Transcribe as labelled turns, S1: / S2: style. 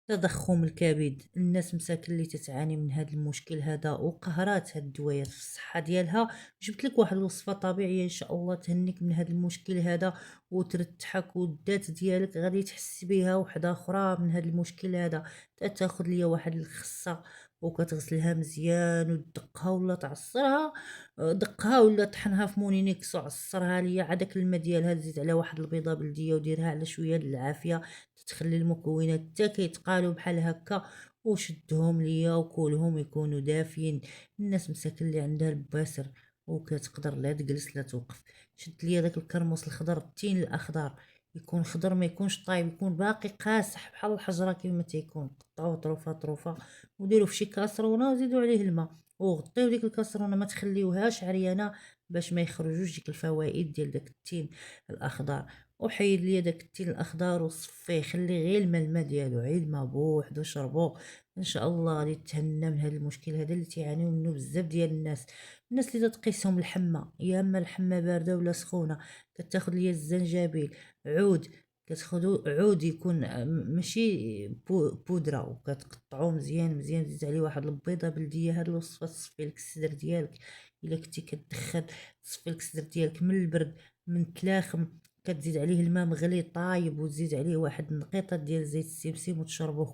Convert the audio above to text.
S1: تضخم الكبد. الناس مساكن اللي تتعاني من هذا المشكل هذا وقهرات هاد الدويات في الصحة ديالها، جبت لك واحد الوصفة طبيعية ان شاء الله تهنيك من هذا المشكل هذا وترتاحك، والذات ديالك غادي تحس بها وحدة اخرى من هذا المشكل هذا. تاخذ ليا واحد الخصة وكتغسلها مزيان وتدقها ولا تعصرها، دقها ولا طحنها في مونينيكس وعصرها ليا، عاد داك الماء ديالها تزيد عليها واحد البيضة بلدية وديرها على شوية د العافية، تخلي المكونات حتى كيتقالوا بحال هكا، وشدهم ليا وكلهم يكونوا دافين. الناس مساكن اللي عندها الباسر وكتقدر لا تجلس لا توقف، شد ليا داك الكرموس الخضر، التين الاخضر يكون خضر ما يكونش طايب، يكون باقي قاصح بحال الحجره كما تيكون، قطعوه طروفه طروفه وديروا في شي كاسرونه وزيدوا عليه الماء وغطيو ديك الكاسرونه، ما تخليوهاش عريانه باش ما يخرجوش ديك الفوائد ديال داك التين الاخضر. وحيد ليا داك التين الاخضر وصفيه، خلي غير الماء ديالو، عيد الماء بوحدو شربو، ان شاء الله غادي تهنى من هذا المشكل هذا اللي تيعانيو منه بزاف ديال الناس اللي تقيسهم الحمى، يا اما الحمى بارده ولا سخونه، كتاخذ ليا الزنجبيل، عود، كتاخذوا عود يكون ماشي بودره، وكتقطعوه مزيان مزيان، تزيد عليه واحد البيضه بلديه. هاد الوصفه تصفي لك الصدر ديالك، الا كنتي كتدخن تصفي لك الصدر ديالك من البرد من التلاخم، كتزيد عليه الماء مغلي طايب وتزيد عليه واحد النقيطه ديال زيت السمسم وتشربوه